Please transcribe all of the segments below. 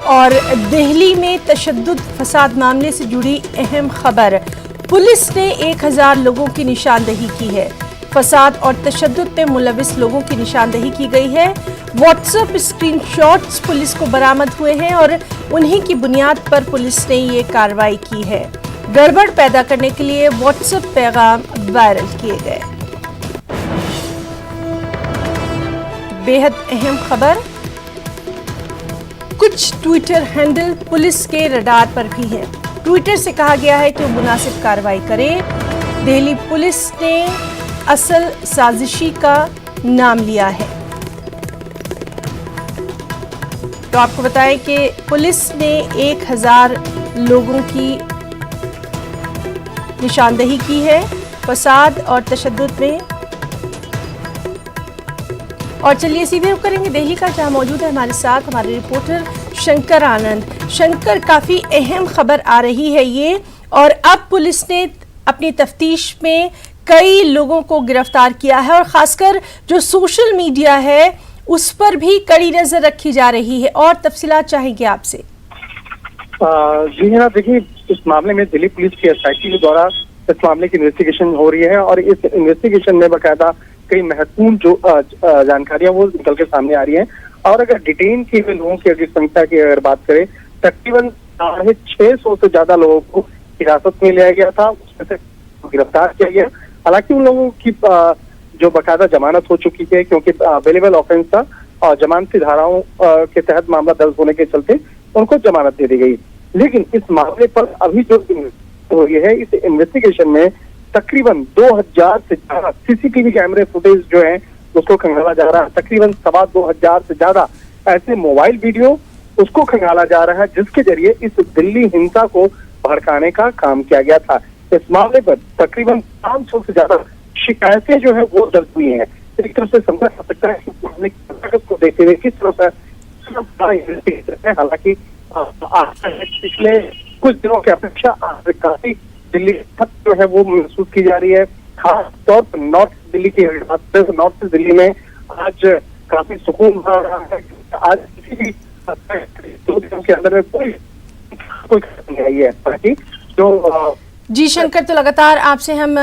और दिल्ली में तशद्दुद फसाद मामले से जुड़ी अहम खबर। पुलिस ने 1000 लोगों की निशानदेही की है। फसाद और तशद्दुद में मुलविस लोगों की निशानदेही की गई है। व्हाट्सएप स्क्रीनशॉट्स पुलिस को बरामद हुए हैं और उन्हीं की बुनियाद पर पुलिस ने ये कार्रवाई की है। गड़बड़ पैदा करने के लिए व्हाट्सएप पैगाम वायरल किए गए। बेहद अहम खबर, कुछ ट्विटर हैंडल पुलिस के रडार पर भी हैं। ट्विटर से कहा गया है कि वो मुनासिब कार्रवाई करे। दिल्ली पुलिस ने असल साजिशी का नाम लिया है। तो आपको बताएं कि पुलिस ने 1000 लोगों की निशानदेही की है फसाद और तशद्दुद में। और चलिए सीधे रुख करेंगे दिल्ली का, जहां मौजूद है हमारे साथ हमारे रिपोर्टर शंकर आनंद। शंकर, काफी अहम खबर आ रही है ये, और अब पुलिस ने अपनी तफ्तीश में कई लोगों को गिरफ्तार किया है और खासकर जो सोशल मीडिया है उस पर भी कड़ी नजर रखी जा रही है। और तफसीलात चाहेंगे आपसे। जी हाँ, देखिए, इस मामले में दिल्ली पुलिस की एसआईटी के द्वारा इस मामले की इन्वेस्टिगेशन हो रही है और इस इन्वेस्टिगेशन में बाकायदा कई महत्वपूर्ण जो जानकारियां वो निकल के सामने आ रही हैं। और अगर डिटेन किए हुए लोगों की अगर संख्या की अगर बात करें, तकरीबन 650 से ज्यादा लोगों को हिरासत में लिया गया था, उसमें से गिरफ्तार किया गया। हालांकि उन लोगों की जो बाकायदा जमानत हो चुकी है, क्योंकि अवेलेबल ऑफेंस था और जमानती धाराओं के तहत मामला दर्ज होने के चलते उनको जमानत दे दी गई। लेकिन इस मामले पर अभी जो हो रही है, इस इन्वेस्टिगेशन में तकरीबन 2000 से ज्यादा सीसीटीवी कैमरे फुटेज जो है उसको खंगाला जा रहा है। तकरीबन 2500 से ज्यादा ऐसे मोबाइल वीडियो उसको खंगाला जा रहा है, जिसके जरिए इस दिल्ली हिंसा को भड़काने का काम किया गया था। इस मामले पर तकरीबन 500 से ज्यादा शिकायतें जो है वो दर्ज हुई हैं। एक तरफ से समझा जा सकता है कि मामले की ताकत को देखते हुए किस तरह से, हालांकि पिछले कुछ दिनों की अपेक्षा आज काफी दिल्ली जो है वो महसूस की जा रही है। खास तौर पर नॉर्थ दिल्ली की नॉर्थ दिल्ली में आज काफी सुकून भरा रहा है। आज किसी भी 2 दिनों के अंदर में कोई नहीं आई है। बाकी जो जी शंकर, तो लगातार आपसे हम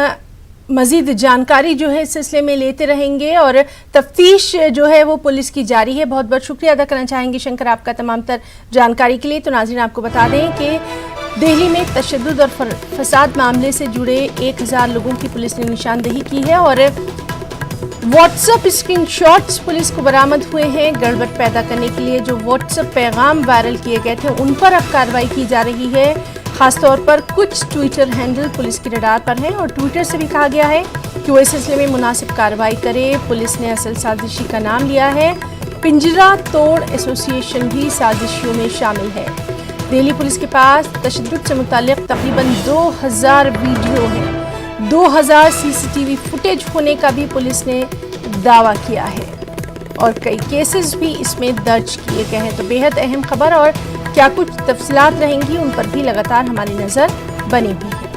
मजीद जानकारी जो है इस सिलसिले में लेते रहेंगे और तफ्तीश जो है वो पुलिस की जारी है। बहुत बहुत शुक्रिया अदा करना चाहेंगे शंकर आपका तमाम तर जानकारी के लिए। तो नाज़रीन, आपको बता दें कि दिल्ली में तशद्दुद और फसाद मामले से जुड़े 1000 लोगों की पुलिस ने निशानदेही की है और व्हाट्सएप स्क्रीनशॉट्स पुलिस को बरामद हुए हैं। गड़बड़ पैदा करने के लिए जो व्हाट्सएप पैगाम वायरल किए गए थे उन पर अब कार्रवाई की जा रही है। खासतौर पर कुछ ट्विटर हैंडल पुलिस की रडार पर हैं और ट्विटर से भी कहा गया है कि वो इस सिलसिले में मुनासिब कार्रवाई करे। पुलिस ने असल साजिशी का नाम लिया है। पिंजरा तोड़ एसोसिएशन भी साजिशियों में शामिल है। दिल्ली पुलिस के पास तशद्दुद से मुताल्लिक़ तकरीबन 2000 वीडियो हैं। 2000 सीसीटीवी फुटेज होने का भी पुलिस ने दावा किया है और कई केसेस भी इसमें दर्ज किए गए हैं। तो बेहद अहम खबर, और क्या कुछ तफसीलात रहेंगी उन पर भी लगातार हमारी नज़र बनी हुई है।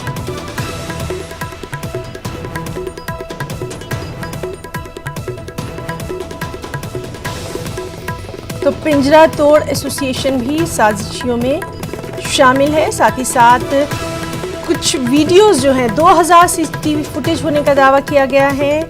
तो पिंजरा तोड़ एसोसिएशन भी साजिशियों में शामिल है। साथ ही साथ कुछ वीडियोस जो हैं 2000 सीसीटीवी फुटेज होने का दावा किया गया है।